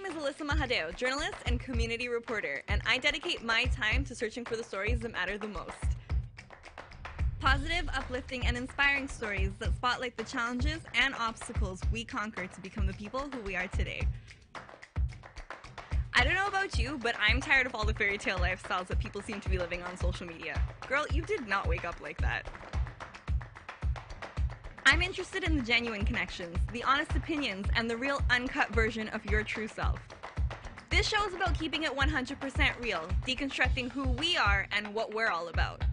is Alyssa Mahadeo, journalist and community reporter, and I dedicate my time to searching for the stories that matter the most. Positive, uplifting, and inspiring stories that spotlight the challenges and obstacles we conquer to become the people who we are today. I don't know about you, but I'm tired of all the fairy tale lifestyles that people seem to be living on social media. Girl, you did not wake up like that. I'm interested in the genuine connections, the honest opinions, and the real uncut version of your true self. This show is about keeping it 100% real, deconstructing who we are and what we're all about.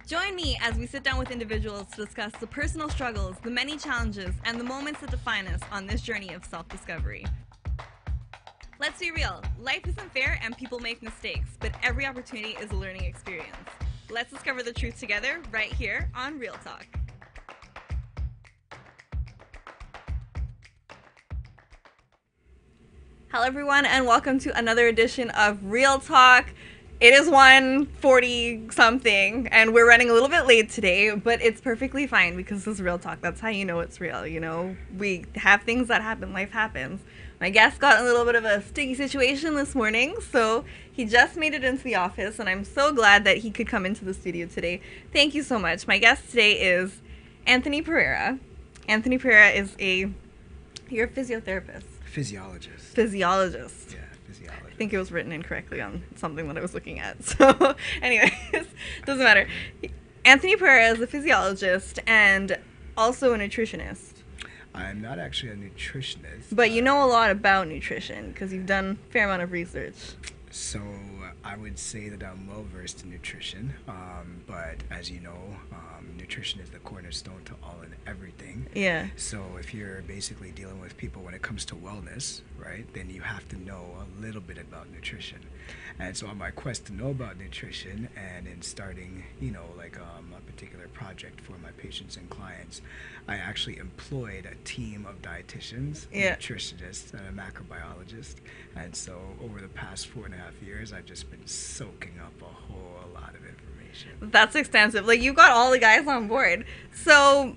Join me as we sit down with individuals to discuss the personal struggles, the many challenges, and the moments that define us on this journey of self-discovery. Let's be real, life isn't fair and people make mistakes, but every opportunity is a learning experience. Let's discover the truth together right here on Real Talk. Hello everyone and welcome to another edition of Real Talk. It is 1:40 something and we're running a little bit late today, but it's perfectly fine because this is Real Talk. That's how you know it's real, you know? We have things that happen, life happens. My guest got in a little bit of a sticky situation this morning, so he just made it into the office and I'm so glad that he could come into the studio today. Thank you so much. My guest today is Anthony Pereira. Anthony Pereira is you're a physiotherapist. Physiologist. Yeah, physiologist. I think it was written incorrectly on something that I was looking at. So, anyways, doesn't matter. Anthony Pereira is a physiologist and also a nutritionist. I'm not actually a nutritionist. But you know a lot about nutrition because you've done a fair amount of research. So I would say that I'm well versed in nutrition, but as you know, nutrition is the cornerstone to all and everything. Yeah. So if you're basically dealing with people when it comes to wellness, right, then you have to know a little bit about nutrition. And so on my quest to know about nutrition and in starting, a particular project for my patients and clients, I actually employed a team of dietitians, nutritionists, and a macrobiologist. And so over the past 4.5 years, I've just been soaking up a whole lot of information. That's extensive. Like, you got all the guys on board. So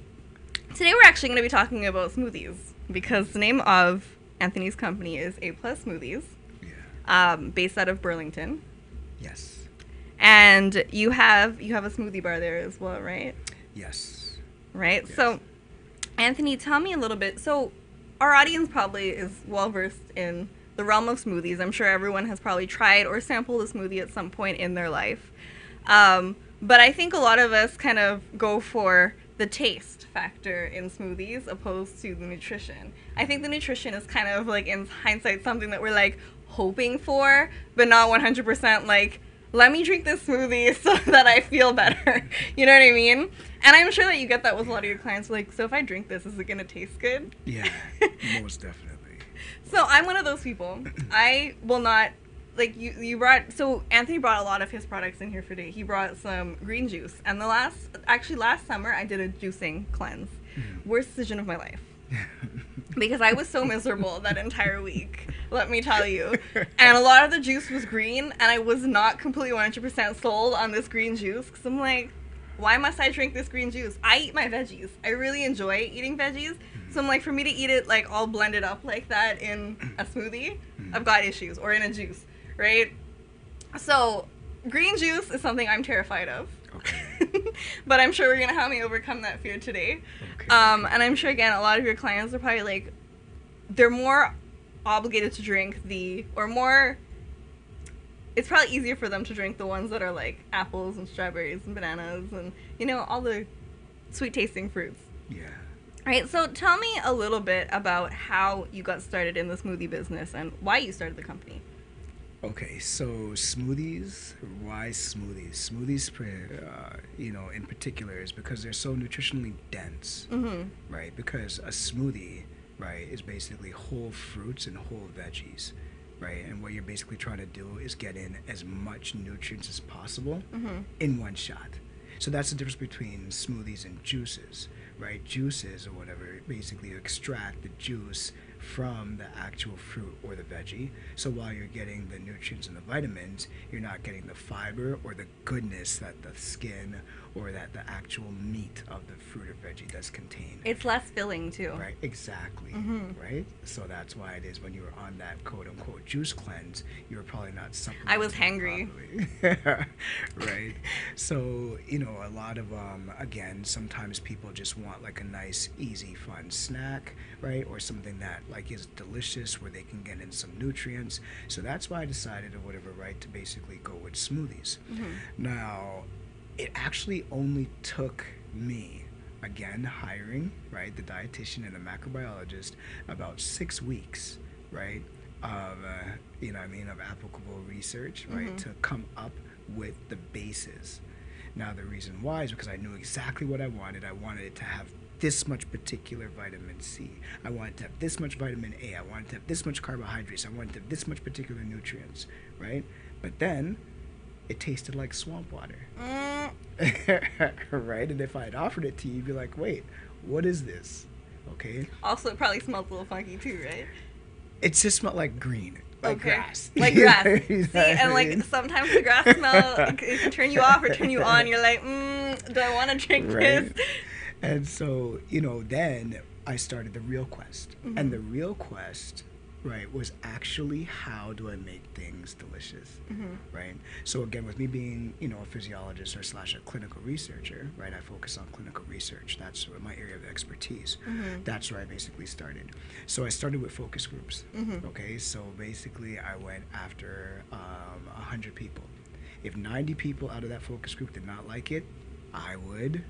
today we're actually going to be talking about smoothies because the name of Anthony's company is A Smoothies, based out of Burlington. Yes. And you have a smoothie bar there as well, right? Yes. Right? Yes. So, Anthony, tell me a little bit. So, our audience probably is well-versed in the realm of smoothies. I'm sure everyone has probably tried or sampled a smoothie at some point in their life. But I think a lot of us kind of go for the taste factor in smoothies opposed to the nutrition. I think the nutrition is kind of like, in hindsight, something that we're like hoping for, but not 100% like, let me drink this smoothie so that I feel better. You know what I mean? And I'm sure that you get that with a lot of your clients. Like, so if I drink this, is it going to taste good? Yeah, most definitely. So I'm one of those people. I will not, like, so Anthony brought a lot of his products in here for today. He brought some green juice. And last summer, I did a juicing cleanse. Mm-hmm. Worst decision of my life. Because I was so miserable that entire week, let me tell you. And a lot of the juice was green, and I was not completely 100% sold on this green juice, because I'm like, why must I drink this green juice? I eat my veggies. I really enjoy eating veggies. So I'm like, for me to eat it like all blended up like that in a smoothie, I've got issues, or in a juice, right? So green juice is something I'm terrified of. Okay. But I'm sure we're going to help me overcome that fear today. Okay. And I'm sure, again, a lot of your clients are probably like, they're more obligated to drink it's probably easier for them to drink the ones that are like apples and strawberries and bananas and, all the sweet tasting fruits. Yeah. All right, so tell me a little bit about how you got started in the smoothie business and why you started the company. Okay, so smoothies, why smoothies? Smoothies, in particular, is because they're so nutritionally dense, right? Because a smoothie, right, is basically whole fruits and whole veggies, right? And what you're basically trying to do is get in as much nutrients as possible in one shot. So that's the difference between smoothies and juices, right? Juices or whatever, basically you extract the juice from the actual fruit or the veggie. So while you're getting the nutrients and the vitamins, you're not getting the fiber or the goodness that the skin or that the actual meat of the fruit or veggie does contain. It's less filling too. Right, exactly. Right? So that's why it is when you were on that quote unquote juice cleanse, you were probably not supplementing. I was hangry. Right? So, you know, a lot of, again, sometimes people just want like a nice, easy, fun snack, right? Or something that like is delicious where they can get in some nutrients. So that's why I decided or whatever, right, to basically go with smoothies. Now, it actually only took me, again, hiring, right, the dietitian and the macrobiologist, about 6 weeks, right, of, you know what I mean, of applicable research, right, to come up with the bases. Now, the reason why is because I knew exactly what I wanted. I wanted it to have this much particular vitamin C. I wanted to have this much vitamin A. I wanted to have this much carbohydrates. I wanted to have this much particular nutrients, right? But then it tasted like swamp water. Right? And if I had offered it to you, you'd be like, wait, what is this? Okay? Also, it probably smells a little funky too, right? It just smelled like green. Like grass. Like grass. See, and like sometimes the grass smell, it can turn you off or turn you on. You're like, do I want to drink this? And so, you know, then I started the real quest. And the real quest, right, was actually how do I make things delicious, right? So again, with me being, you know, a physiologist or / a clinical researcher, right, I focus on clinical research. That's my area of expertise. That's where I basically started. So I started with focus groups, okay? So basically I went after 100 people. If 90 people out of that focus group did not like it, I would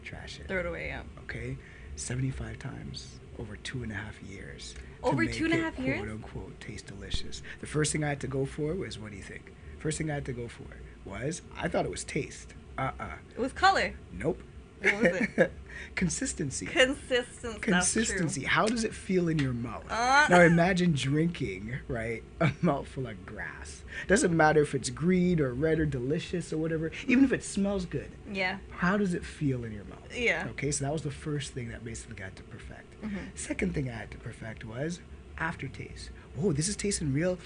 trash it. Throw it away, yeah. Okay? 75 times over 2.5 years. Over 2.5 years? Quote unquote taste delicious. The first thing I had to go for was, what do you think? First thing I had to go for was, I thought it was taste. It was color. Nope. What was it? Consistency. Consistency. How does it feel in your mouth? Now imagine drinking, right, a mouthful of grass. Doesn't matter if it's green or red or delicious or whatever, even if it smells good. Yeah. How does it feel in your mouth? Yeah. Okay, so that was the first thing that basically got to perfect. Second thing I had to perfect was aftertaste. Oh, this is tasting real.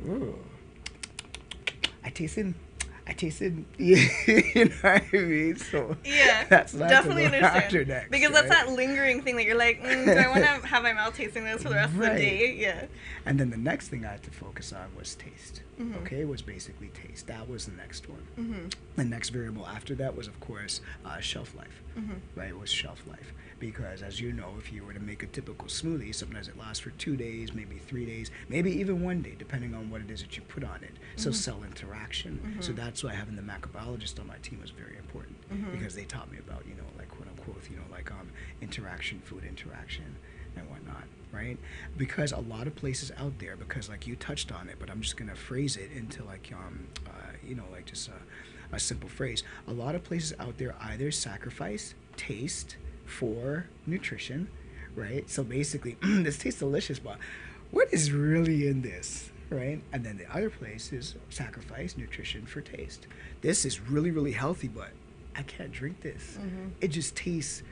Ooh. I tasted, you know what I mean? So yeah, that's definitely understand. Next, because right? that's that lingering thing that you're like, do I want to have my mouth tasting this for the rest of the day? Yeah. And then the next thing I had to focus on was taste. Okay, was basically taste. That was the next one. The next variable after that was, of course, shelf life. Right, it was shelf life. Because as you know, if you were to make a typical smoothie, sometimes it lasts for 2 days, maybe 3 days, maybe even 1 day, depending on what it is that you put on it. So cell interaction. So that's why having the macrobiologist on my team was very important, because they taught me about, you know, like quote unquote, you know, like interaction, food interaction, and whatnot, right? Because a lot of places out there, because like you touched on it, but I'm just gonna phrase it into like you know, like just a simple phrase. A lot of places out there either sacrifice taste for nutrition, right? So basically, this tastes delicious, but what is really in this, right? And then the other place is sacrifice nutrition for taste. This is really, really healthy, but I can't drink this. It just tastes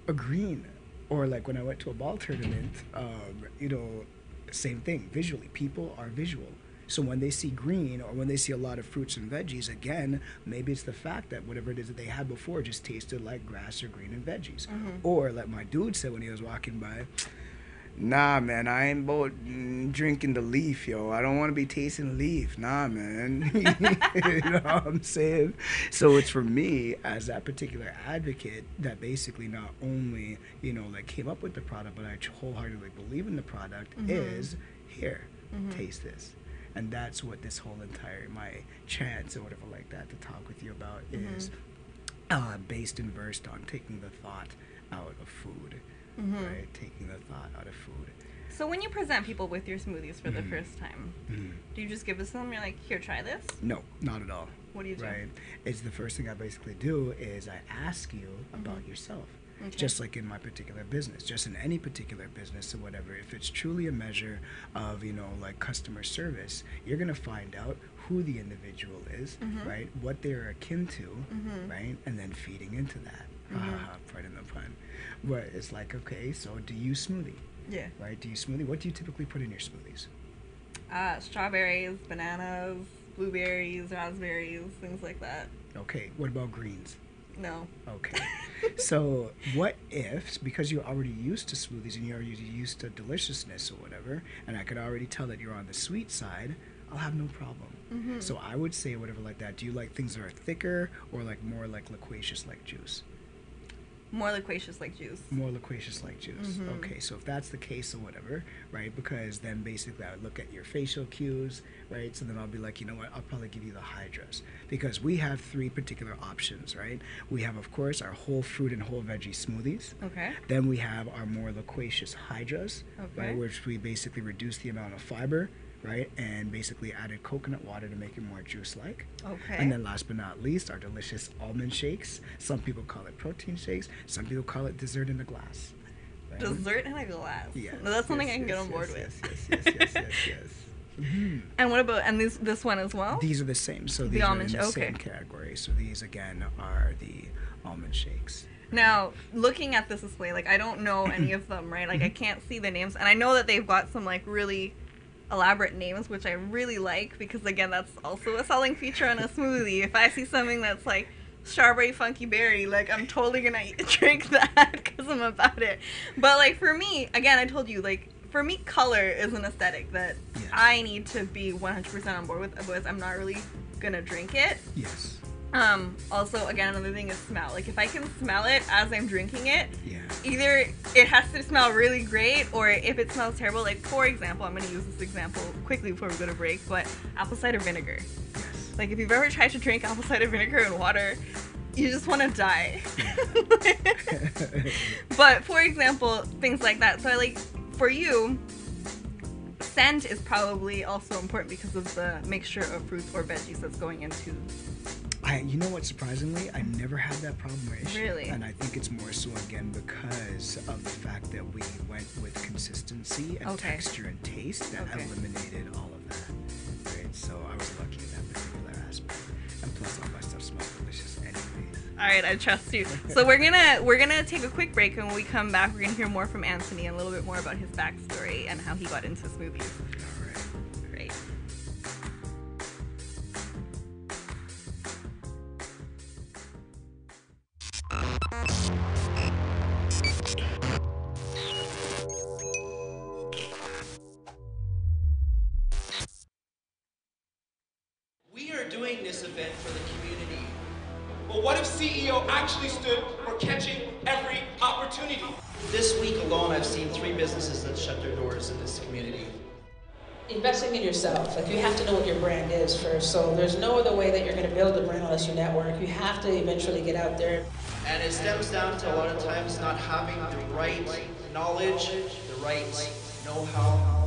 green. Or like when I went to a ball tournament, you know, same thing. Visually, people are visual. So when they see green or when they see a lot of fruits and veggies, again, maybe it's the fact that whatever it is that they had before just tasted like grass or green and veggies. Or like my dude said when he was walking by, nah, man, I ain't about drinking the leaf, yo. I don't want to be tasting leaf. Nah, man. You know what I'm saying? So it's for me as that particular advocate that basically not only, you know, like came up with the product, but I wholeheartedly believe in the product is here, taste this. And that's what this whole entire, my chance or whatever like that to talk with you about is based and versed on taking the thought out of food, right? Taking the thought out of food. So when you present people with your smoothies for the first time, do you just give it to them? You're like, here, try this? No, not at all. What do you do? Right. It's the first thing I basically do is I ask you about yourself. Okay. Just like in my particular business, just in any particular business or whatever, if it's truly a measure of, you know, like customer service, you're going to find out who the individual is, right? What they're akin to, right? And then feeding into that. Pardon the pun. But it's like, okay, so do you smoothie? Yeah. Right? Do you smoothie? What do you typically put in your smoothies? Strawberries, bananas, blueberries, raspberries, things like that. Okay. What about greens? No. Okay. So what if, because you're already used to smoothies and you're already used to deliciousness or whatever, and I could already tell that you're on the sweet side, I'll have no problem. Mm-hmm. So I would say whatever like that. Do you like things that are thicker or like more like loquacious like juice? More loquacious like juice. More loquacious like juice. Mm-hmm. Okay, so if that's the case or whatever, right? Because then basically I would look at your facial cues, right? So then I'll be like, you know what? I'll probably give you the hydras because we have 3 particular options, right? We have, of course, our whole fruit and whole veggie smoothies. Okay. Then we have our more loquacious hydras, Okay. right? Which we basically reduce the amount of fiber, right? And basically added coconut water to make it more juice-like. Okay. And then last but not least, our delicious almond shakes. Some people call it protein shakes. Some people call it dessert in a glass. Right? Dessert in a glass. Yes. No, that's something yes, I can get yes, on board yes, with. Yes. Mm-hmm. And what about this one as well? These are the same. So The these are almond in the okay. same category. So these again are the almond shakes. Now, looking at this display, like I don't know any of them, right? Like I can't see the names, and I know that they've got some like really elaborate names, which I really like because again, that's also a selling feature on a smoothie. If I see something that's like strawberry funky berry, like I'm totally gonna drink that because I'm about it. But like for me, again, I told you, like for me, color is an aesthetic that Yes. I need to be 100% on board with, otherwise I'm not really gonna drink it. Yes. Also, again, another thing is smell. Like if I can smell it as I'm drinking it, Yeah. either it has to smell really great, or if it smells terrible, like for example, I'm going to use this example quickly before we go to break, but apple cider vinegar. Yes. Like if you've ever tried to drink apple cider vinegar and water, you just want to die. But for example, things like that. So like for you, scent is probably also important because of the mixture of fruits or veggies that's going into. You know what, surprisingly, I never had that problem or issue. Really? And I think it's more so, again, because of the fact that we went with consistency and Okay. texture and taste that Okay. eliminated all of that. Right? So I was lucky in that particular aspect. And plus, all my stuff smells delicious anyways. All right, I trust you. So we're gonna take a quick break, and when we come back, we're gonna hear more from Anthony and a little bit more about his backstory and how he got into smoothies. All right. Great. We are doing this event for the community. But what if CEO actually stood for catching every opportunity? This week alone, I've seen 3 businesses that shut their doors in this community. Investing in yourself, like you have to know what your brand is first. So there's no other way that you're going to build a brand unless you network. You have to eventually get out there. And it stems down to a lot of times not having the right knowledge, the right know-how.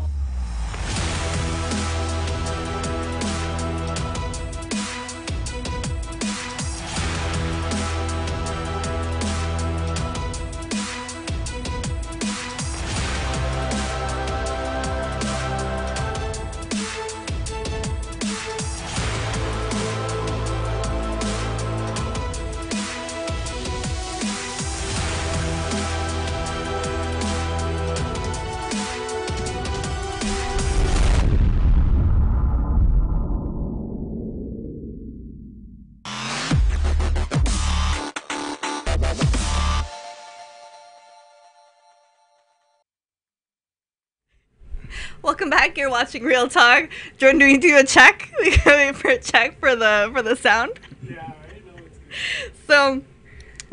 Welcome back. You're watching Real Talk. Jordan, do we do a check? We gotta wait for a check for the sound. Yeah, right? No, it's good. So,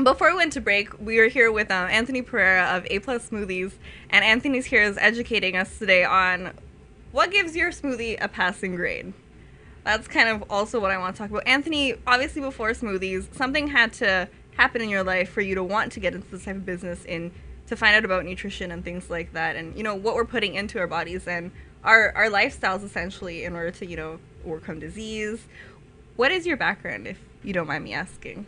before we went to break, we were here with Anthony Pereira of A Plus Smoothies, and Anthony's here is educating us today on what gives your smoothie a passing grade. That's kind of also what I want to talk about. Anthony, obviously before smoothies, something had to happen in your life for you to want to get into this type of business to find out about nutrition and things like that, and what we're putting into our bodies and our lifestyles essentially in order to overcome disease. What is your background, if you don't mind me asking?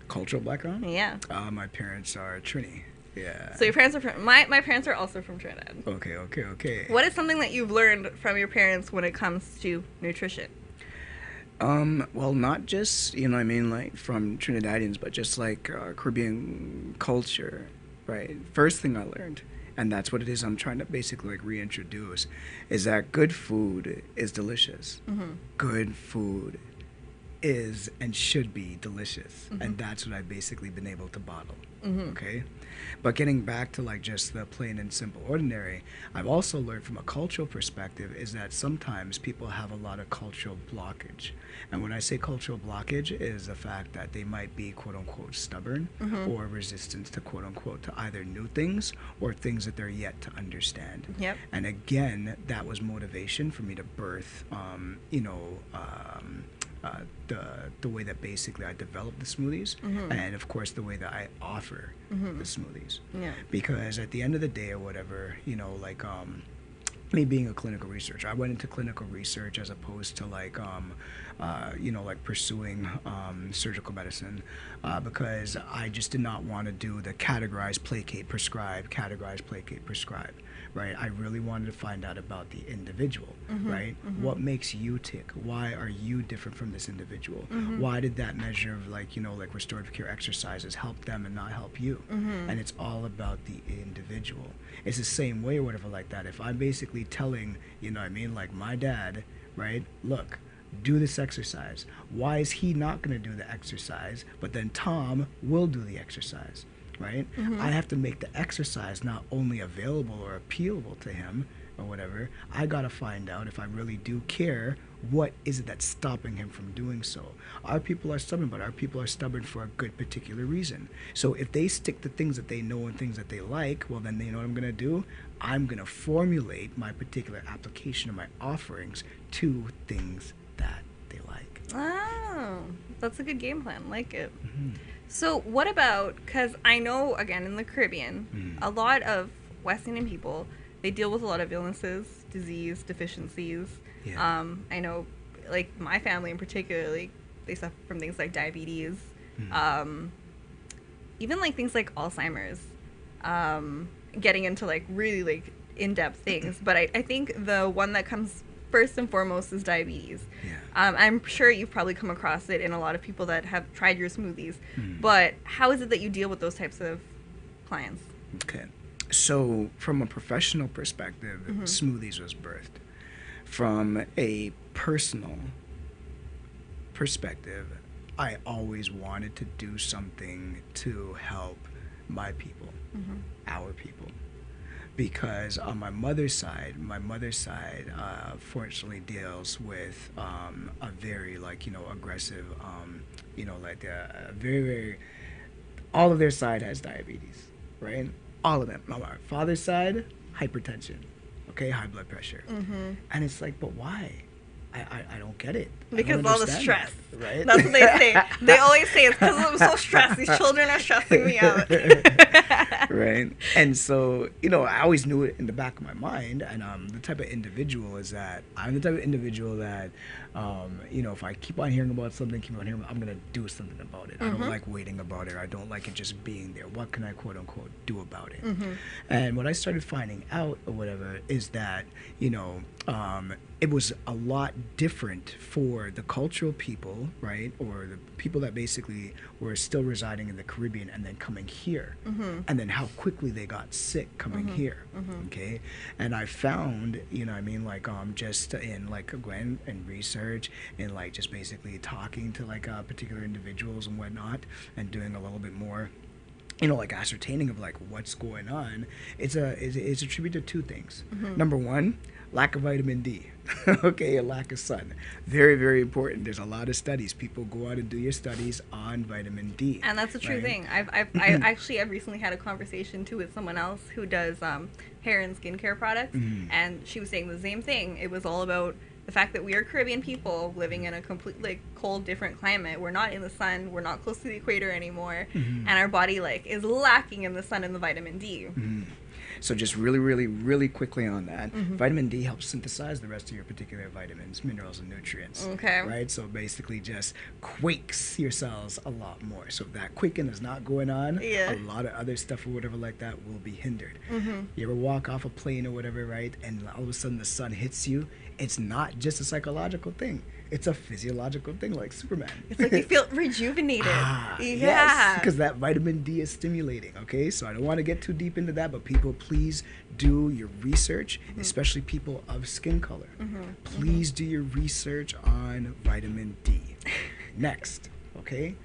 Cultural background? Yeah. My parents are Trini. Yeah. So your parents are from my parents are also from Trinidad. Okay. What is something that you've learned from your parents when it comes to nutrition? Well, not just, like from Trinidadians, but just like Caribbean culture, right? First thing I learned, and that's what it is I'm trying to basically like reintroduce, is that good food is delicious. Good food is and should be delicious. And that's what I've basically been able to bottle. Okay? But getting back to like just the plain and simple ordinary, I've also learned from a cultural perspective is that sometimes people have a lot of cultural blockage. And when I say cultural blockage is the fact that they might be quote unquote stubborn or resistant to quote unquote to either new things or things that they're yet to understand. Yep. And again, that was motivation for me to birth, the way that basically I develop the smoothies, and of course the way that I offer the smoothies. Yeah. Because at the end of the day or whatever, me being a clinical researcher, I went into clinical research as opposed to like pursuing surgical medicine, because I just did not want to do the categorize, placate, prescribe, right? I really wanted to find out about the individual, right? What makes you tick? Why are you different from this individual? Why did that measure of like restorative care exercises help them and not help you? And it's all about the individual. It's the same way or whatever like that. If I'm basically telling, like my dad, right? Look, do this exercise. Why is he not going to do the exercise, but then Tom will do the exercise? Right? I have to make the exercise not only available or appealable to him or whatever. I got to find out if I really do care, what is it that's stopping him from doing so? Our people are stubborn, but our people are stubborn for a good particular reason. So if they stick to things that they know and things that they like, well, then they know what I'm going to do. I'm going to formulate my particular application of my offerings to things that they like. Oh, that's a good game plan. Like it. So what about, because I know, again, in the Caribbean, a lot of West Indian people, they deal with a lot of illnesses, disease, deficiencies. Yeah. I know, like, my family in particular, like, they suffer from things like diabetes, even, like, things like Alzheimer's, getting into, like, really, like, in-depth things. But I think the one that comes first and foremost is diabetes. Yeah. I'm sure you've probably come across it in a lot of people that have tried your smoothies. But how is it that you deal with those types of clients? Okay. So from a professional perspective, Smoothies was birthed. From a personal perspective, I always wanted to do something to help my people, our people. Because on my mother's side, fortunately deals with a very aggressive, very, very, all of their side has diabetes, right? All of them. On my father's side, hypertension, okay, high blood pressure. And it's like, but why? I don't get it. Because all the stress. That, right? That's what they say. They always say it's because I'm so stressed. These children are stressing me out. Right? And so, I always knew it in the back of my mind. And the type of individual is that I'm the type of individual that, if I keep on hearing about something, I'm going to do something about it. I don't like waiting about it. I don't like it just being there. What can I, quote unquote, do about it? And what I started finding out or whatever is that, it was a lot different for the cultural people, right? Or the people that basically were still residing in the Caribbean and then coming here. And then how quickly they got sick coming here, okay? And I found, just in going and research and just basically talking to particular individuals and whatnot and doing a little bit more ascertaining of what's going on, it's attributed to two things. Number one, lack of vitamin D, okay, a lack of sun. Very, very important. There's a lot of studies. People go out and do your studies on vitamin D. And that's a true thing. I've recently had a conversation too with someone else who does hair and skincare products, and she was saying the same thing. It was all about the fact that we are Caribbean people living in a completely cold, different climate. We're not in the sun. We're not close to the equator anymore, and our body is lacking in the sun and the vitamin D. So just really quickly on that, vitamin D helps synthesize the rest of your particular vitamins, minerals, and nutrients. Okay. Right? So basically just quakes your cells a lot more. So if that quaking is not going on, Yeah. a lot of other stuff or whatever like that will be hindered. You ever walk off a plane or whatever, right? And all of a sudden the sun hits you. It's not just a psychological thing. It's a physiological thing, like Superman. It's like you feel rejuvenated. Yeah. Yes, because that vitamin D is stimulating, okay? So I don't want to get too deep into that, but people, please do your research, especially people of skin color. Please do your research on vitamin D. Next, okay?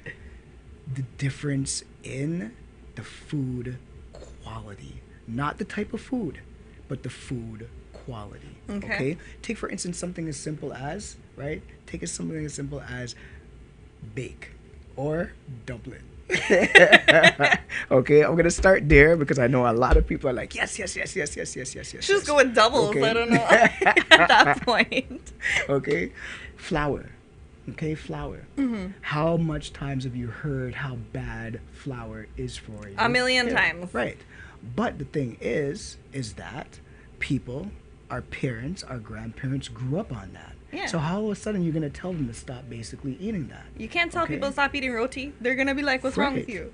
The difference in the food quality. Not the type of food, but the food quality. Okay? Take, for instance, something as simple as, right? Take something as simple as bake or dumpling. Okay, I'm gonna start there because I know a lot of people are like, yes. Just go with doubles. Okay. I don't know at that point. Okay, flour. Okay, flour. How much times have you heard how bad flour is for you? A million times. Right. But the thing is that people, our parents, our grandparents grew up on that. Yeah. So how all of a sudden you're going to tell them to stop basically eating that? You can't tell Okay. people to stop eating roti. They're gonna be like, "What's wrong with Right. you?"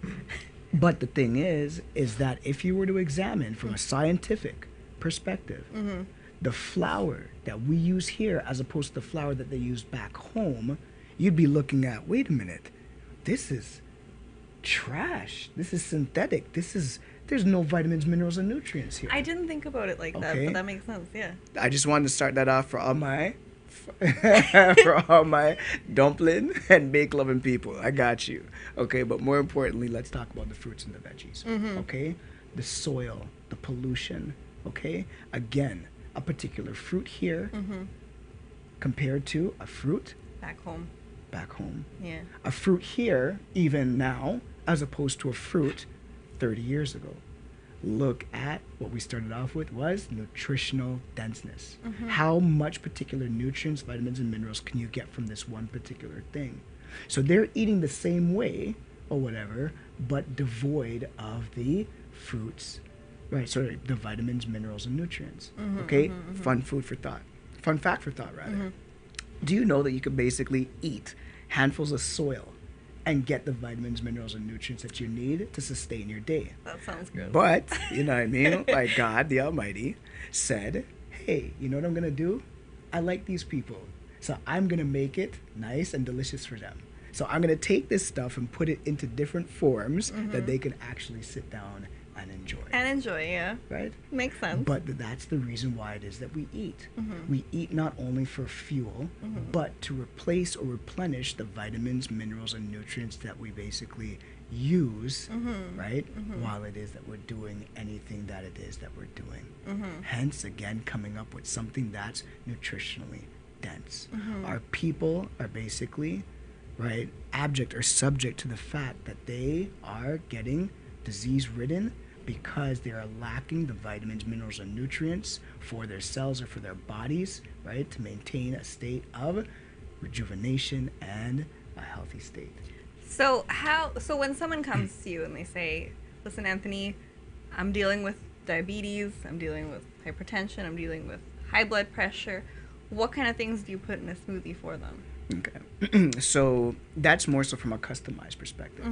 But the thing is that if you were to examine from a scientific perspective, the flour that we use here as opposed to the flour that they use back home, you'd be looking at, wait a minute, this is trash. This is synthetic. There's no vitamins, minerals, and nutrients here. I didn't think about it like that, Okay. but that makes sense. Yeah. I just wanted to start that off for all my dumpling and bake loving people. I got you. Okay, but more importantly, let's talk about the fruits and the veggies. Okay, the soil, the pollution. Okay, again, a particular fruit here compared to a fruit Back home. back home. Yeah. A fruit here, even now, as opposed to a fruit 30 years ago. Look at what we started off with was nutritional denseness. How much particular nutrients, vitamins, and minerals can you get from this one particular thing? So they're eating the same way or whatever, but devoid of the fruits, right? Sorry, the vitamins, minerals, and nutrients. Okay? Fun food for thought. Fun fact for thought, rather. Do you know that you could basically eat handfuls of soil and get the vitamins, minerals, and nutrients that you need to sustain your day? That sounds good. But, you know what I mean? Like God, the Almighty, said, hey, you know what I'm going to do? I like these people. So I'm going to make it nice and delicious for them. So I'm going to take this stuff and put it into different forms that they can actually sit down and enjoy. And enjoy, yeah. Right? Makes sense. But that's the reason why it is that we eat. We eat not only for fuel, but to replace or replenish the vitamins, minerals, and nutrients that we basically use, right? While it is that we're doing anything that it is that we're doing. Hence, again, coming up with something that's nutritionally dense. Our people are basically, right, abject or subject to the fact that they are getting disease-ridden because they are lacking the vitamins, minerals, and nutrients for their cells or for their bodies, right, to maintain a state of rejuvenation and a healthy state. So when someone comes to you and they say, "Listen, Anthony, I'm dealing with diabetes, I'm dealing with hypertension, I'm dealing with high blood pressure," what kind of things do you put in a smoothie for them? Okay. So that's more so from a customized perspective.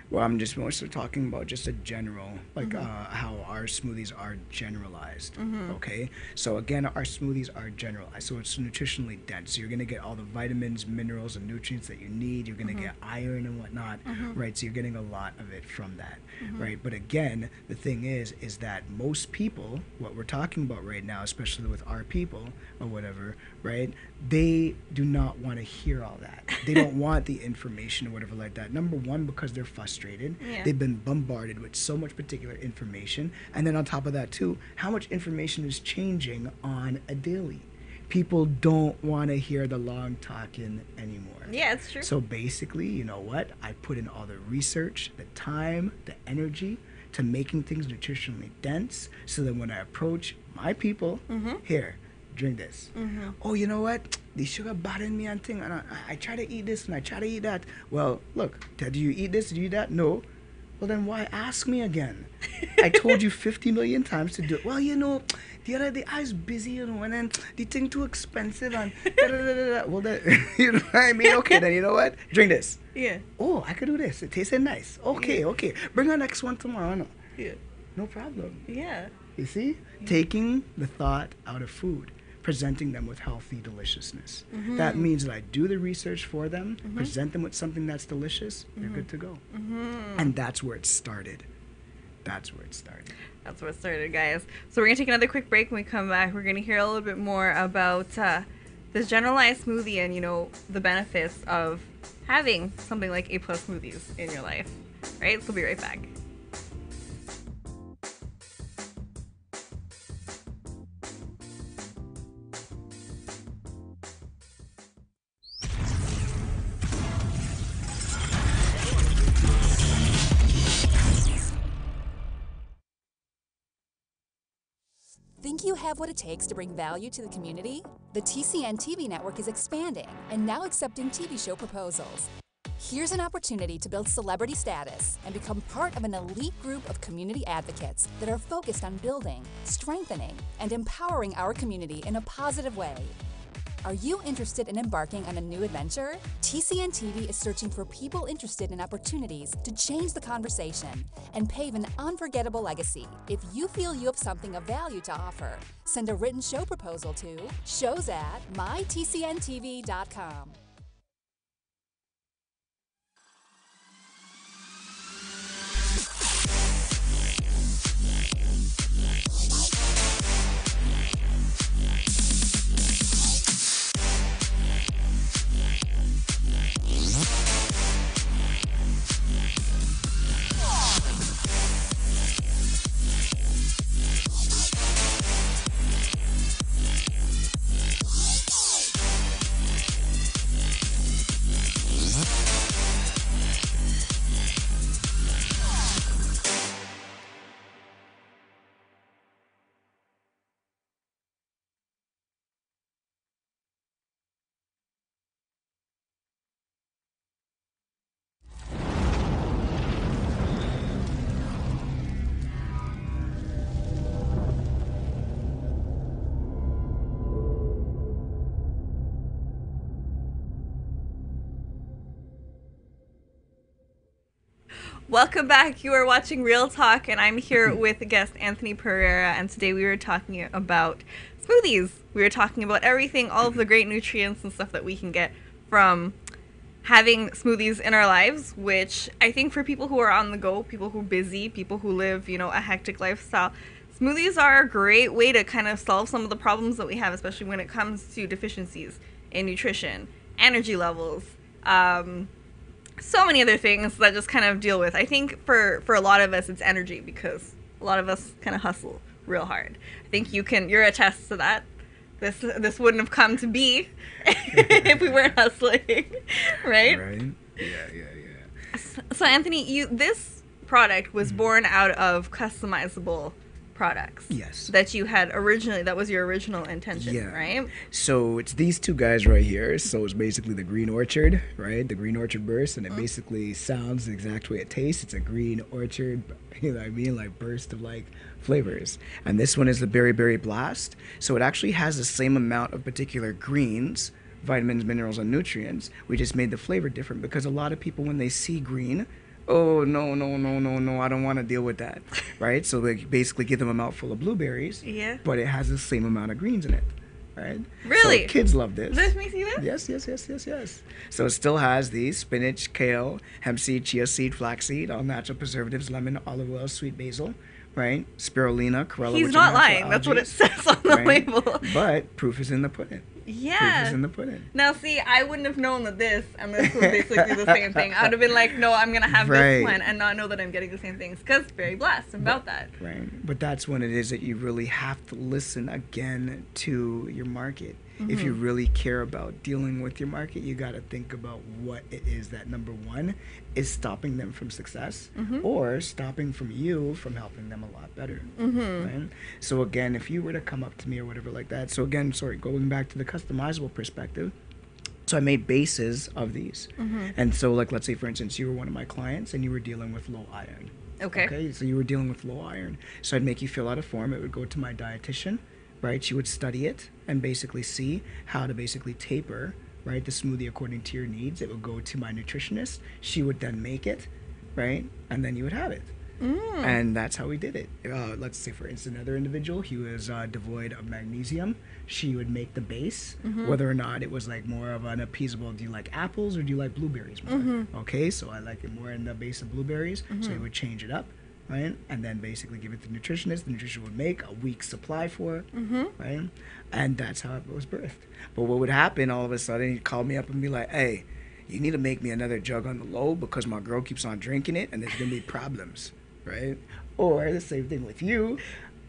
Well, I'm just more so talking about just a general, like how our smoothies are generalized. Okay. So again, our smoothies are generalized. So it's nutritionally dense. So you're going to get all the vitamins, minerals, and nutrients that you need. You're going to get iron and whatnot, right? So you're getting a lot of it from that, right? But again, the thing is that most people, what we're talking about right now, especially with our people or whatever, right? They do not want to hear all that. They don't want the information or whatever like that. Number one, because they're frustrated. Yeah. They've been bombarded with so much particular information. And then on top of that too, how much information is changing on a daily. People don't want to hear the long talking anymore. Yeah, it's true. So basically, you know what? I put in all the research, the time, the energy to making things nutritionally dense so that when I approach my people, here, drink this. Oh, you know what? The sugar bothering me and thing. And I try to eat this and I try to eat that. Well, look, do you eat this? Do you eat that? No. Well, then why ask me again? I told you 50 million times to do it. Well, the other day I was busy, and then the thing too expensive and da-da-da-da-da. Well, then, you know what I mean? Okay, then you know what? Drink this. Yeah. Oh, I could do this. It tasted nice. Okay, okay. Bring our next one tomorrow. No. Yeah. No problem. Yeah. You see? Taking the thought out of food, presenting them with healthy deliciousness. That means that I do the research for them, present them with something that's delicious, they're good to go. And that's where it started. That's where it started. That's where it started, guys. So we're going to take another quick break. When we come back, we're going to hear a little bit more about this generalized smoothie and, the benefits of having something like A+ smoothies in your life. Right? So we'll be right back. Think you have what it takes to bring value to the community? The TCN TV network is expanding and now accepting TV show proposals. Here's an opportunity to build celebrity status and become part of an elite group of community advocates that are focused on building, strengthening, and empowering our community in a positive way. Are you interested in embarking on a new adventure? TCN TV is searching for people interested in opportunities to change the conversation and pave an unforgettable legacy. If you feel you have something of value to offer, send a written show proposal to shows@mytcntv.com. Welcome back. You are watching Real Talk, and I'm here with guest Anthony Pereira, and today we were talking about smoothies. We were talking about everything, all of the great nutrients and stuff that we can get from having smoothies in our lives, which I think for people who are on the go, people who are busy, people who live, a hectic lifestyle, smoothies are a great way to kind of solve some of the problems that we have, especially when it comes to deficiencies in nutrition, energy levels, so many other things that just kind of deal with. I think for a lot of us, it's energy, because a lot of us kind of hustle real hard. I think you're attest to that. This wouldn't have come to be if we weren't hustling, right? Right. Yeah. So Anthony, this product was born out of customizable products. Yes. That you had originally, that was your original intention, right? So it's these two guys right here. So it's basically the Green Orchard, right? The Green Orchard burst, and it basically sounds the exact way it tastes. It's a green orchard, you know what I mean? Like burst of like flavors. And this one is the Berry Berry Blast. So it actually has the same amount of particular greens, vitamins, minerals, and nutrients. We just made the flavor different because a lot of people, when they see green, oh, no, I don't want to deal with that, right? So they basically give them a mouthful of blueberries, but it has the same amount of greens in it, right? Really? So kids love this. Does this make sense? Yes. So it still has the spinach, kale, hemp seed, chia seed, flax seed, all natural preservatives, lemon, olive oil, sweet basil, right? Spirulina, chlorella. He's not lying. That's what it says on the label. But proof is in the pudding. Proof is in the pudding. Now, see, I wouldn't have known that this and this would basically do the same thing. I would have been like, no, I'm going to have this one and not know that I'm getting the same things, because very blessed about that. Right. But that's when it is that you really have to listen again to your market. If you really care about dealing with your market, you got to think about what it is that, number one, is stopping them from success or stopping from you from helping them a lot better. Right? So again, if you were to come up to me or whatever like that, so again, going back to the customizable perspective, So I made bases of these. And so, like, let's say, for instance, you were one of my clients and you were dealing with low iron. Okay, so you were dealing with low iron. So I'd make you fill out a form. It would go to my dietitian, right? She would study it and basically see how to basically taper, right, the smoothie according to your needs. It would go to my nutritionist. She would then make it, right? And then you would have it. And that's how we did it. Let's say, for instance, another individual, he was devoid of magnesium. She would make the base, whether or not it was like more of an appeasable, do you like apples or do you like blueberries more? Okay, so I like it more in the base of blueberries, so he would change it up, right? And then basically give it to the nutritionist. The nutritionist would make a week's supply for it, right? And that's how it was birthed. But what would happen all of a sudden, he'd call me up and be like, hey, you need to make me another jug on the low because my girl keeps on drinking it and there's going to be problems. Right? Or the same thing with you.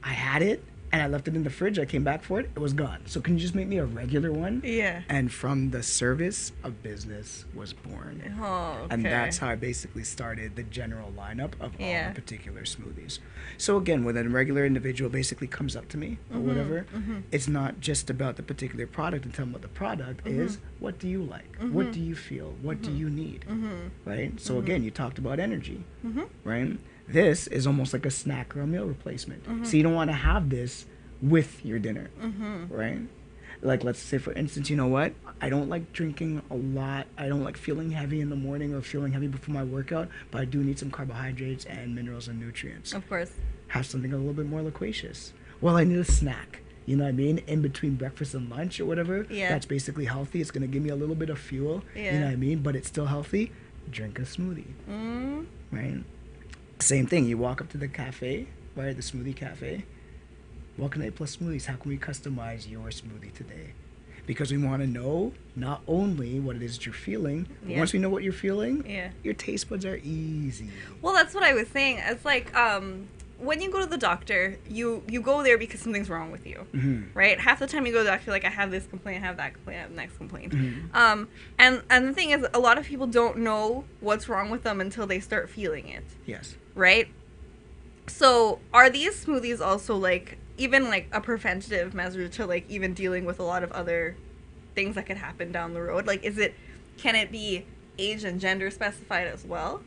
I had it and I left it in the fridge. I came back for it. It was gone. So can you just make me a regular one? Yeah. And from the service, a business was born. Oh, okay. And that's how I basically started the general lineup of all the particular smoothies. So again, when a regular individual basically comes up to me or whatever, it's not just about the particular product and tell them what the product is. What do you like? What do you feel? What do you need? Right? So again, you talked about energy, right? This is almost like a snack or a meal replacement. So you don't want to have this with your dinner, right? Like, let's say, for instance, you know what? I don't like drinking a lot. I don't like feeling heavy in the morning or feeling heavy before my workout, but I do need some carbohydrates and minerals and nutrients. Of course. Have something a little bit more loquacious. Well, I need a snack. You know what I mean? In between breakfast and lunch or whatever. Yeah. That's basically healthy. It's going to give me a little bit of fuel. Yeah. You know what I mean? But it's still healthy. Drink a smoothie. Right? Same thing. You walk up to the cafe, right? The smoothie cafe. What can I plus smoothies? How can we customize your smoothie today? Because we want to know not only what it is that you're feeling, but once we know what you're feeling, your taste buds are easy. Well, that's what I was saying. It's like when you go to the doctor, you go there because something's wrong with you, right? Half the time you go to the doctor, like, I have this complaint, I have that complaint, I have the next complaint. And the thing is, a lot of people don't know what's wrong with them until they start feeling it. Yes. Right? So are these smoothies also, like, even like a preventative measure to, like, even dealing with a lot of other things that could happen down the road? Like, can it be age and gender specified as well?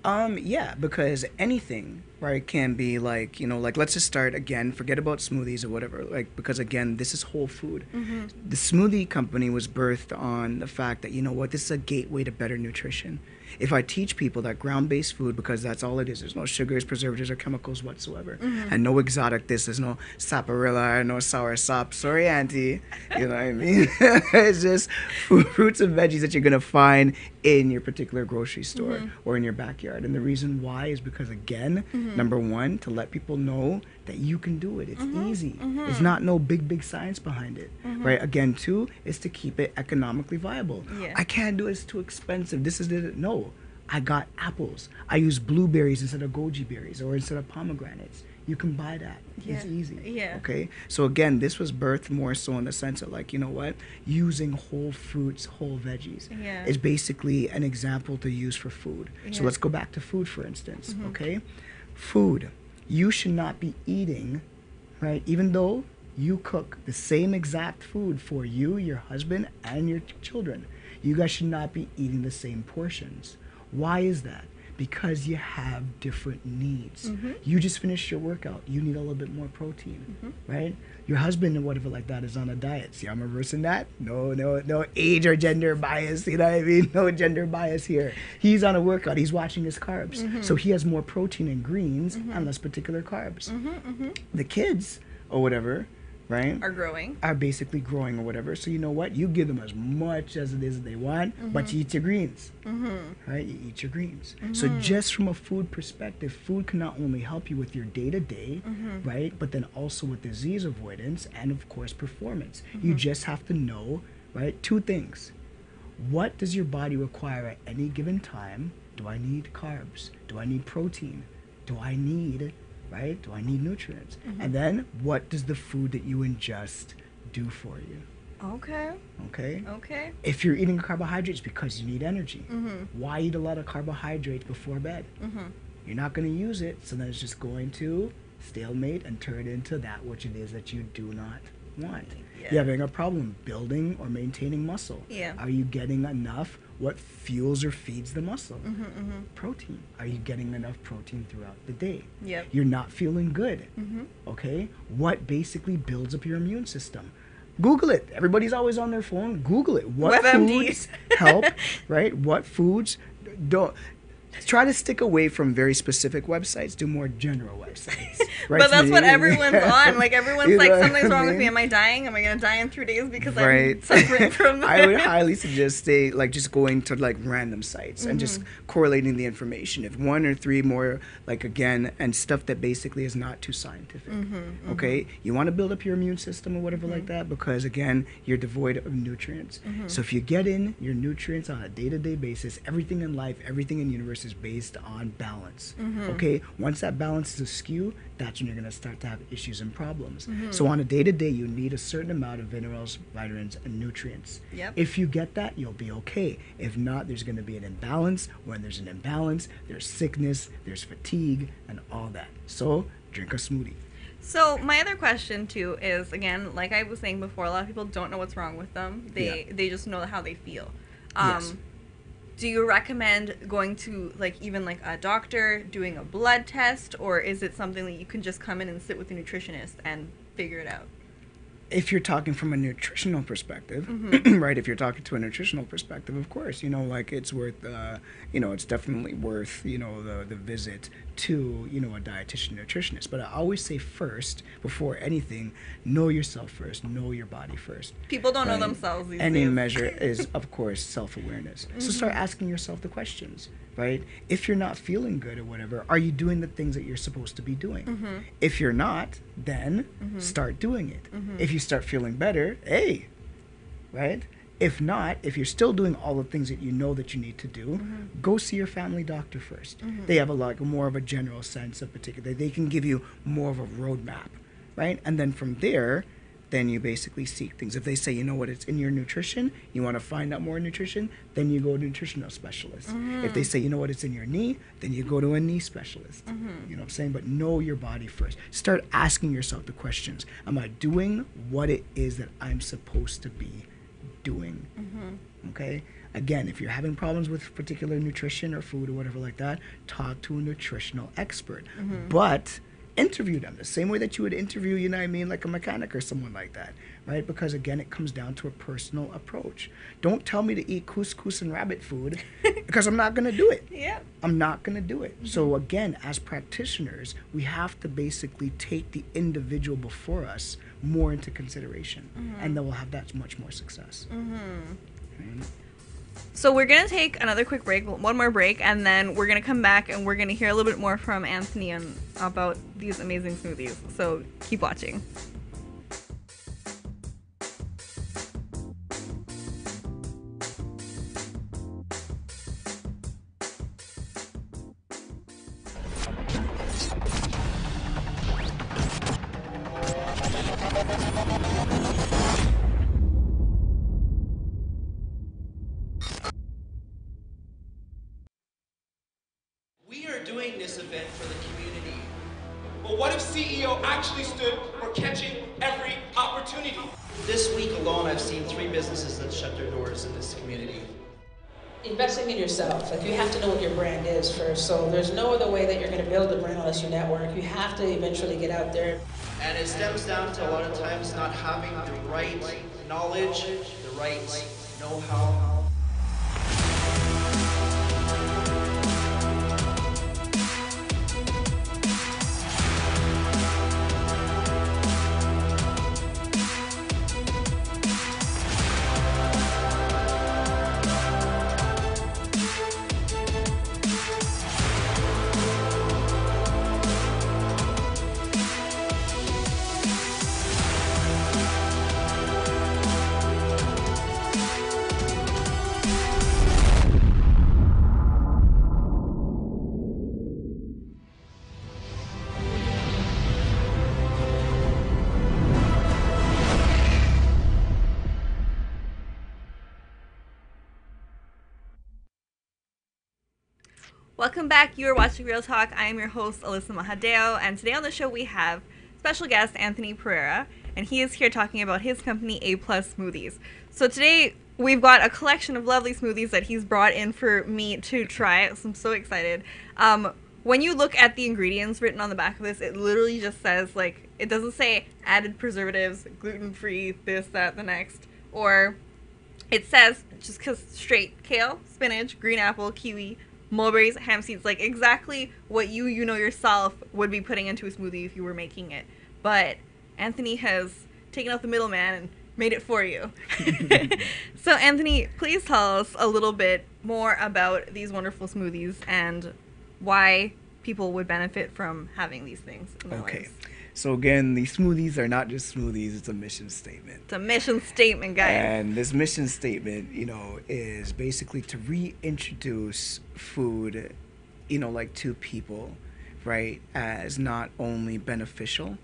Yeah, because anything, right, can be like, you know, like, let's just start again, forget about smoothies or whatever, like, because again, this is whole food. The smoothie company was birthed on the fact that, you know what, this is a gateway to better nutrition. If I teach people that ground-based food, because that's all it is, there's no sugars, preservatives, or chemicals whatsoever, and no exotic this, there's no saparilla, no sour sop, sorry auntie, you know what I mean? It's just fruits and veggies that you're going to find in your particular grocery store or in your backyard. And the reason why is because, again, number one, to let people know that you can do it. It's easy. It's not no big science behind it, right? Again, two, is to keep it economically viable. I can't do it. It's too expensive. This is it. No. I got apples. I use blueberries instead of goji berries or instead of pomegranates. You can buy that. It's easy. Okay? So again, this was birthed more so in the sense of, like, you know what? Using whole fruits, whole veggies is basically an example to use for food. So let's go back to food, for instance. Okay? Food. You should not be eating, right? Even though you cook the same exact food for you, your husband, and your children, you guys should not be eating the same portions. Why is that? Because you have different needs. You just finished your workout. You need a little bit more protein, right? Your husband or whatever like that is on a diet. See, I'm reversing that. No age or gender bias. You know what I mean? No gender bias here. He's on a workout. He's watching his carbs. So he has more protein and greens and less particular carbs. The kids or whatever, right, are basically growing or whatever. So you know what? You give them as much as it is that they want, but you eat your greens, right? You eat your greens. So just from a food perspective, food can not only help you with your day-to-day, right, but then also with disease avoidance and, of course, performance. You just have to know, right, two things. What does your body require at any given time? Do I need carbs? Do I need protein? Do I need... right? Do I need nutrients? And then what does the food that you ingest do for you? Okay? If you're eating carbohydrates because you need energy, why eat a lot of carbohydrates before bed? You're not going to use it, so then it's just going to stalemate and turn into that which it is that you do not want? Yeah. You're having a problem building or maintaining muscle. Yeah. Are you getting enough? What fuels or feeds the muscle? Mm-hmm. Protein. Are you getting enough protein throughout the day? Yep. You're not feeling good. Okay? What basically builds up your immune system? Google it. Everybody's always on their phone. Google it. What WebMD. foods help, right? What foods don't. Try to stick away from very specific websites. Do more general websites. Right? But that's what everyone's on. Like, everyone's You like, know what something's I wrong with mean? me. Am I dying? Am I going to die in 3 days because I'm Right. suffering from this? I would highly suggest just going to like random sites and just correlating the information. If 1 or 3 more, like again, and stuff that basically is not too scientific. Okay? You want to build up your immune system or whatever like that because again, you're devoid of nutrients. So if you get in your nutrients on a day-to-day basis, everything in life, everything in the universe is based on balance. Okay? Once that balance is askew, that's when you're going to start to have issues and problems. So on a day-to-day, you need a certain amount of minerals, vitamins, and nutrients. Yep. If you get that, you'll be okay. If not, there's going to be an imbalance. When there's an imbalance, there's sickness, there's fatigue, and all that. So drink a smoothie. So my other question too is, again, like I was saying before, a lot of people don't know what's wrong with them. They just know how they feel. Yes. Do you recommend going to like even like a doctor, doing a blood test, or is it something that you can just come in and sit with a nutritionist and figure it out? If you're talking from a nutritional perspective, right? If you're talking to a nutritional perspective, of course, like it's worth, it's definitely worth, the visit to, a dietitian nutritionist. But I always say first, before anything, know yourself first, know your body first. People don't know right? themselves these Any days. measure is, of course, self-awareness. So start asking yourself the questions, right? If you're not feeling good or whatever, are you doing the things that you're supposed to be doing? If you're not, then start doing it. If you start feeling better, hey, right? If not, if you're still doing all the things that you know that you need to do, go see your family doctor first. They have more of a general sense of particular. They can give you more of a roadmap, right? And then from there, then you basically seek things. If they say, you know what, it's in your nutrition, you want to find out more nutrition, then you go to a nutritional specialist. If they say, you know what, it's in your knee, then you go to a knee specialist. You know what I'm saying? But know your body first. Start asking yourself the questions. Am I doing what it is that I'm supposed to be doing? Okay? Again, if you're having problems with particular nutrition or food or whatever like that, talk to a nutritional expert. But interview them the same way that you would interview, like a mechanic or someone like that, right? Because again, it comes down to a personal approach. Don't tell me to eat couscous and rabbit food because I'm not going to do it. Yeah. I'm not going to do it. So again, as practitioners, we have to basically take the individual before us more into consideration, and then we'll have that much more success. Right? So we're going to take another quick break, one more break, and then we're going to come back and we're going to hear a little bit more from Anthony about these amazing smoothies. So keep watching. We are doing this event for the community. But what if CEO actually stood for catching every opportunity? This week alone, I've seen 3 businesses that shut their doors in this community. Investing in yourself, like you have to know what your brand is first. So there's no other way that you're going to build a brand unless you network. You have to eventually get out there. And it stems down to a lot of times not having the right knowledge, the right know-how. Welcome back. You are watching Real Talk. I am your host, Alyssa Mahadeo, and today on the show we have special guest Anthony Pereira. and he is here talking about his company, A Plus Smoothies. So today we've got a collection of lovely smoothies that he's brought in for me to try. So I'm so excited. When you look at the ingredients written on the back of this, it literally just says, like, it doesn't say added preservatives, gluten-free, this, that, the next, or it says just straight kale, spinach, green apple, kiwi, mulberries, hemp seeds, like exactly what you yourself would be putting into a smoothie if you were making it. But Anthony has taken out the middleman and made it for you. So Anthony, please tell us a little bit more about these wonderful smoothies and why people would benefit from having these things in their lives. So again, these smoothies are not just smoothies, it's a mission statement. It's a mission statement, guys. And this mission statement, is basically to reintroduce food, like to people, right, as not only beneficial,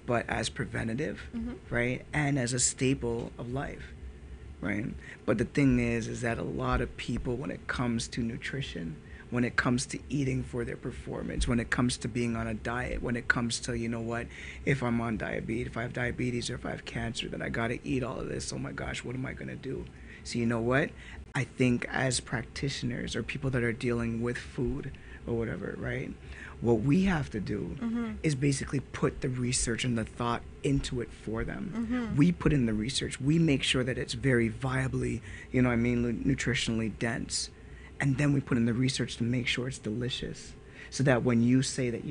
but as preventative, right, and as a staple of life, right? But the thing is that a lot of people, when it comes to nutrition, when it comes to eating for their performance, when it comes to being on a diet, when it comes to, if I'm on diabetes, if I have diabetes or if I have cancer, then I got to eat all of this. Oh my gosh, what am I going to do? So you know what? I think as practitioners or people that are dealing with food or whatever, right? What we have to do is basically put the research and the thought into it for them. We put in the research. We make sure that it's very viably, nutritionally dense. And then we put in the research to make sure it's delicious. So that when you say that,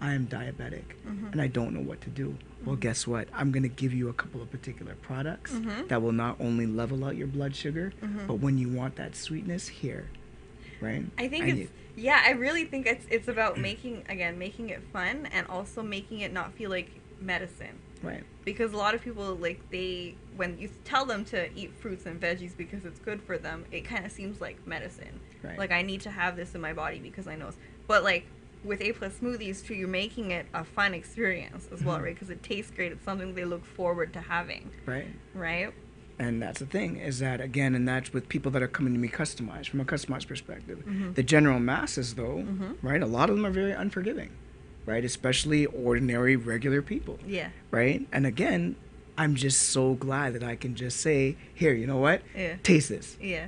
I am diabetic and I don't know what to do. Well, guess what? I'm going to give you a couple of particular products that will not only level out your blood sugar, but when you want that sweetness, here, right? I think I really think it's about making it fun and also making it not feel like medicine. Right. Because a lot of people, when you tell them to eat fruits and veggies because it's good for them, it kind of seems like medicine. Right. Like, I need to have this in my body because I know it's... But, with A Plus Smoothies, too, you're making it a fun experience as well, right? Because it tastes great. It's something they look forward to having. Right. Right? And that's the thing, is that, again, and that's with people that are coming to me customized, from a customized perspective. The general masses, though, right, a lot of them are very unforgiving. Right, especially ordinary, regular people. Yeah. Right, and again, I'm just so glad that I can just say, here, you know what? Yeah. Taste this. Yeah.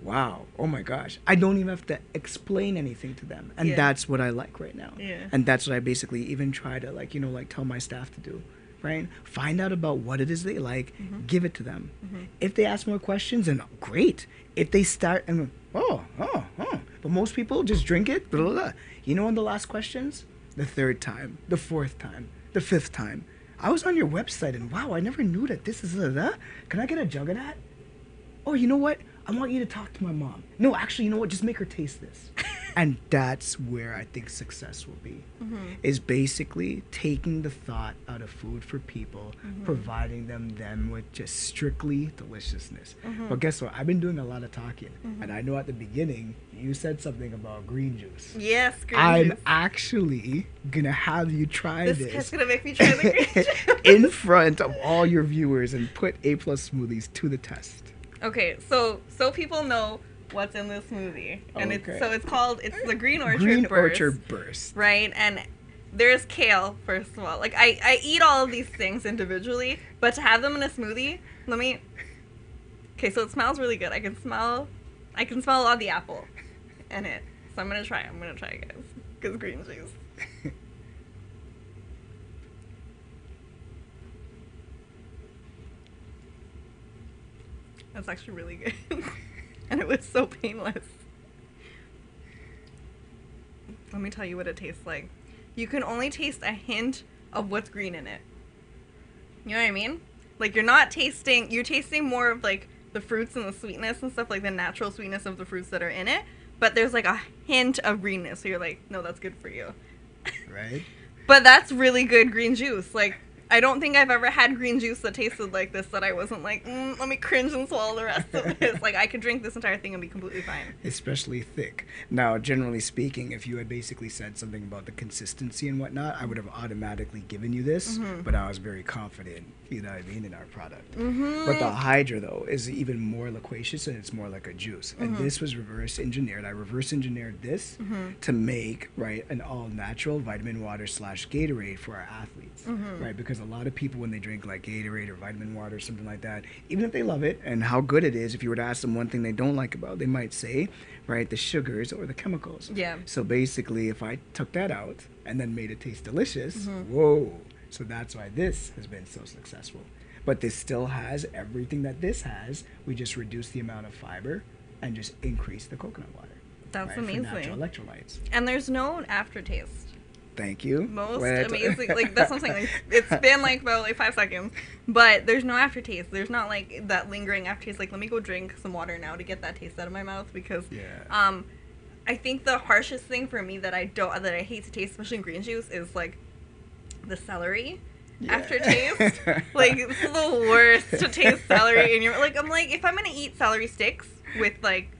Wow. Oh my gosh. I don't even have to explain anything to them, and that's what I like right now. Yeah. And that's what I basically even try to tell my staff to do. Right. Find out about what it is they like. Give it to them. If they ask more questions, then great. If they start and but most people just drink it. Blah, blah, blah. On the last questions. The third time, the fourth time, the fifth time. I was on your website and wow, I never knew that this is that. Can I get a jug of that? Oh, you know what? I want you to talk to my mom. No, actually, you know what? Just make her taste this. And that's where I think success will be, is basically taking the thought out of food for people, providing them with just strictly deliciousness. But guess what? I've been doing a lot of talking, and I know at the beginning you said something about green juice. Yes, green I'm juice. actually gonna have you try this. This is gonna make me try the green juice in front of all your viewers and put A Plus Smoothies to the test. Okay, so people know what's in this smoothie, and it's the Green Orchard Green Burst, Orchard Burst, right? And there's kale, first of all. I eat all of these things individually, but to have them in a smoothie, okay, so it smells really good. I can smell a lot of the apple in it. So I'm gonna try it, guys, because green juice. That's actually really good. And it was so painless. Let me tell you what it tastes like. You can only taste a hint of what's green in it. You know what I mean? You're tasting more of the fruits and the sweetness and stuff, like the natural sweetness of the fruits that are in it, but there's a hint of greenness, so you're like, no, that's good for you. Right? But that's really good green juice. I don't think I've ever had green juice that tasted like this that I wasn't let me cringe and swallow the rest of this. I could drink this entire thing and be completely fine. Especially thick. Now, generally speaking, if you had basically said something about the consistency and whatnot, I would have automatically given you this, but I was very confident, in our product. But the Hydra, though, is even more loquacious and it's more like a juice. And this was reverse engineered. I reverse engineered this to make, an all-natural vitamin water / Gatorade for our athletes, right? Because because a lot of people, when they drink like Gatorade or vitamin water or something like that, even if they love it and how good it is, if you were to ask them one thing they don't like about it, they might say, right, the sugars or the chemicals. Yeah. So basically, if I took that out and then made it taste delicious, whoa. So that's why this has been so successful. But this still has everything that this has. We just reduce the amount of fiber and just increase the coconut water. That's right, amazing. For natural electrolytes. And there's no aftertaste. Thank you. Most amazing. Like, that's what I'm saying. Like, it's been like about like 5 seconds, but there's no aftertaste. There's not like that lingering aftertaste. Like, let me go drink some water now to get that taste out of my mouth, because I think the harshest thing for me that I hate to taste, especially in green juice, is like the celery. Aftertaste. Like, it's the worst to taste celery, and you're like, I'm like, if I'm gonna eat celery sticks with like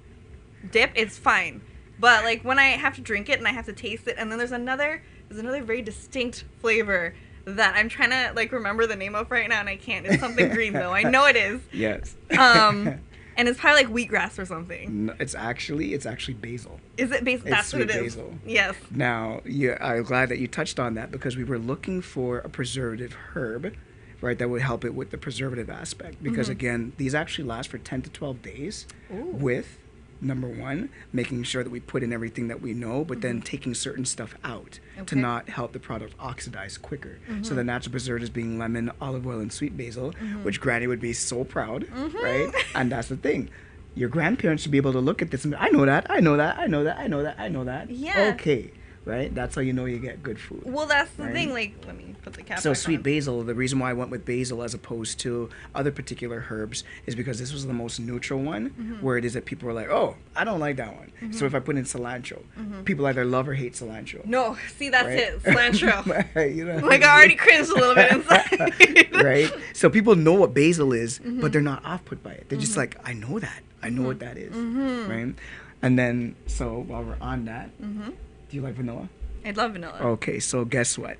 dip, it's fine, but like when I have to drink it and I have to taste it, and then there's another very distinct flavor that I'm trying to like remember the name of right now, and I can't. It's something green though. I know it is. Yes. And it's probably like wheatgrass or something. No, it's actually basil. Is it basil? That's what it is. Basil. Yes. Now, I'm glad that you touched on that, because we were looking for a preservative herb, right, that would help it with the preservative aspect. Because again, these actually last for 10 to 12 days. Ooh. With, number one, making sure that we put in everything that we know, but then taking certain stuff out to not help the product oxidize quicker. So the natural preservatives being lemon, olive oil, and sweet basil, which Granny would be so proud, right? And that's the thing. Your grandparents should be able to look at this and be, I know that. Yeah. Okay. Right? That's how you know you get good food. Well, that's the right? thing. Like, let me put the cap So back sweet on. basil, the reason why I went with basil as opposed to other particular herbs is because this was the most neutral one, where it is that people were like, oh, I don't like that one. So if I put in cilantro, people either love or hate cilantro. No, see, that's Right? it. Cilantro. You know what Like, I I mean? already cringed a little bit inside. Right? So people know what basil is, but they're not off put by it. They're just like, I know that. I know what that is. Right? And then, so while we're on that, do you like vanilla? I love vanilla. Okay, so guess what?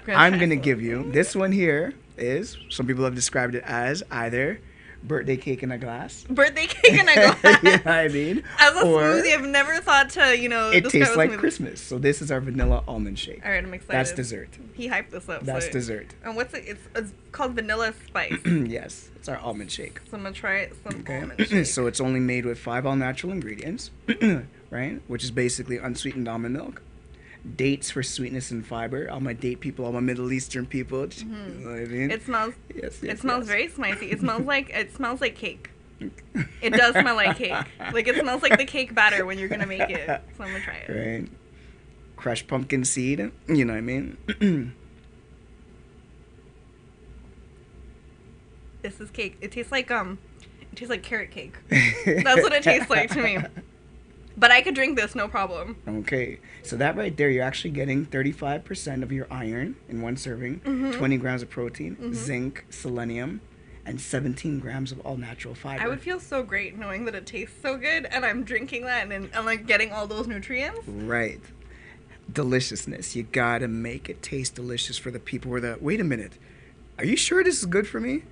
I'm going to give you, this one here is, some people have described it as either birthday cake in a glass. Birthday cake in a glass. You know what I mean? As a Or smoothie, I've never thought to, it describe tastes a like smoothie. Christmas. So this is our vanilla almond shake. All right, I'm excited. That's dessert. He hyped this up. That's so. dessert. And what's it? It's called vanilla spice. Yes, it's our almond shake. So I'm gonna try some Okay. almond shake. So it's only made with 5 all-natural ingredients, right? Which is basically unsweetened almond milk. Dates for sweetness and fiber. All my date people, all my Middle Eastern people. You know what I mean? It smells. Yes, It smells very spicy. It smells like cake. very. It does smell like cake. Like, it smells like the cake batter when you're gonna make it. So I'm gonna try it. Right. Crushed pumpkin seed. You know what I mean? This is cake. It tastes like carrot cake. That's what it tastes like to me. But I could drink this, no problem. Okay, so that right there, you're actually getting 35% of your iron in one serving, 20 grams of protein, zinc, selenium, and 17 grams of all-natural fiber. I would feel so great knowing that it tastes so good, and I'm drinking that, and I'm like getting all those nutrients. Right. Deliciousness. You gotta make it taste delicious for the people who are the, wait a minute, are you sure this is good for me?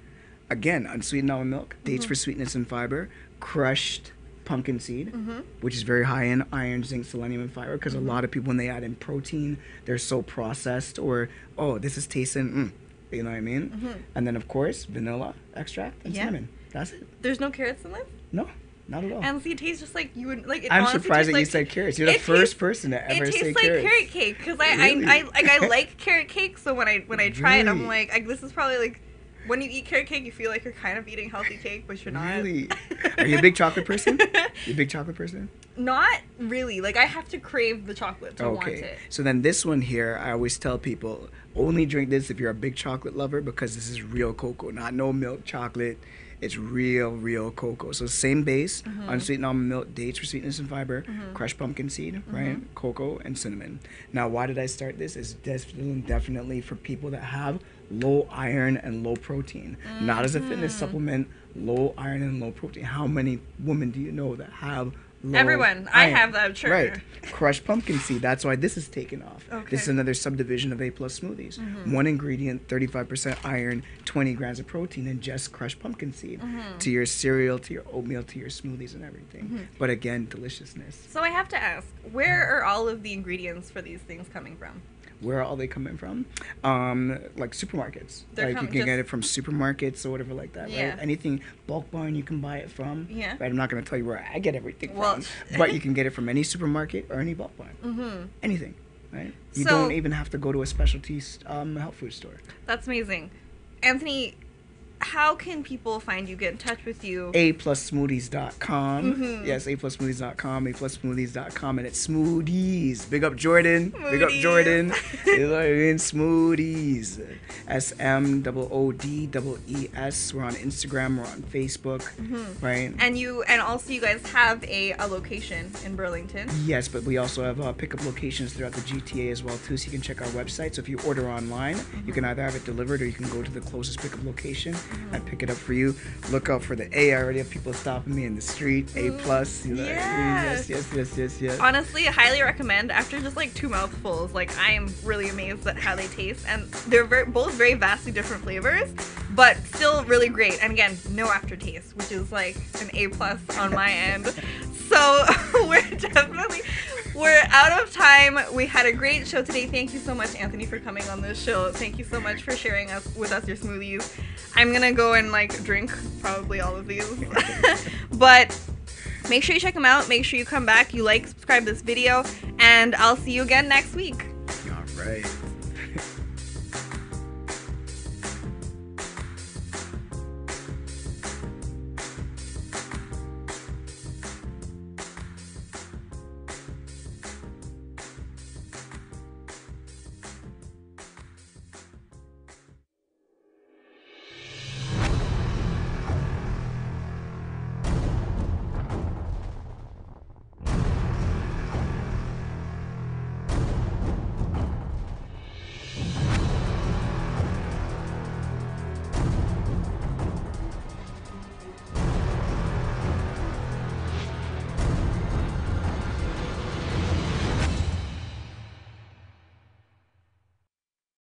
Again, unsweetened almond milk, dates for sweetness and fiber, crushed pumpkin seed, which is very high in iron, zinc, selenium, and fiber, because a lot of people, when they add in protein, they're so processed, or, oh, this is tasting, you know what I mean? And then, of course, vanilla extract and cinnamon. That's it. There's no carrots in this? No, not at all. And see, it tastes just like you would, like, it I'm honestly surprised that tastes you like, said carrots. You're the first person to ever say It tastes like carrot cake, because Really? I like carrot cake, so when I try it, I'm Really? like, this is probably like, when you eat carrot cake, you feel like you're kind of eating healthy cake, but you're not. Really? Are you a big chocolate person? You a big chocolate person? Not really. Like, I have to crave the chocolate to want Okay. it. So then this one here, I always tell people, only drink this if you're a big chocolate lover, because this is real cocoa, not no milk chocolate. It's real cocoa. So same base, unsweetened almond milk, dates for sweetness and fiber, crushed pumpkin seed, right? Cocoa and cinnamon. Now, why did I start this? It's definitely for people that have low iron and low protein. Not as a fitness supplement, low iron and low protein. How many women do you know that have low Everyone. I iron? have that, sure. Right. Crushed pumpkin seed. That's why this is taken off. Okay. This is another subdivision of A+ smoothies. One ingredient, 35% iron, 20 grams of protein, and just crushed pumpkin seed to your cereal, to your oatmeal, to your smoothies and everything. But again, deliciousness. So I have to ask, where are all of the ingredients for these things coming from? Where are all they coming from? Like supermarkets. They're Like you can just- get it from supermarkets or whatever like that, Yeah. right? Anything bulk barn you can buy it from. Yeah. Right. I'm not gonna tell you where I get everything Well- from, but you can get it from any supermarket or any bulk barn. Mm-hmm. Anything, right? You So- don't even have to go to a specialty health food store. That's amazing. Anthony, how can people find you, get in touch with you? A+smoothies.com. Mhm. Yes, A+smoothies.com, A+smoothies.com, and it's smoothies. Big up Jordan. Big up Smoothies. Jordan. You know what I mean? Smoothies. SMOODEES. We're on Instagram. We're on Facebook. Right? And also you guys have a location in Burlington. Yes, but we also have pickup locations throughout the GTA as well too, so you can check our website. So if you order online, you can either have it delivered or you can go to the closest pickup location and pick it up for you. Look out for the A. I already have people stopping me in the street. A+. You know, Yes. Yes. Honestly, I highly recommend. After just like 2 mouthfuls, like I am really amazed at how they taste, and they're both very vastly different flavors, but still really great. And again, no aftertaste, which is like an A+ on my end. So we're out of time. We had a great show today. Thank you so much, Anthony, for coming on this show. Thank you so much for sharing with us your smoothies. I'm gonna go and like drink probably all of these, but make sure you check them out. Make sure you come back. You like, subscribe this video, and I'll see you again next week. All right.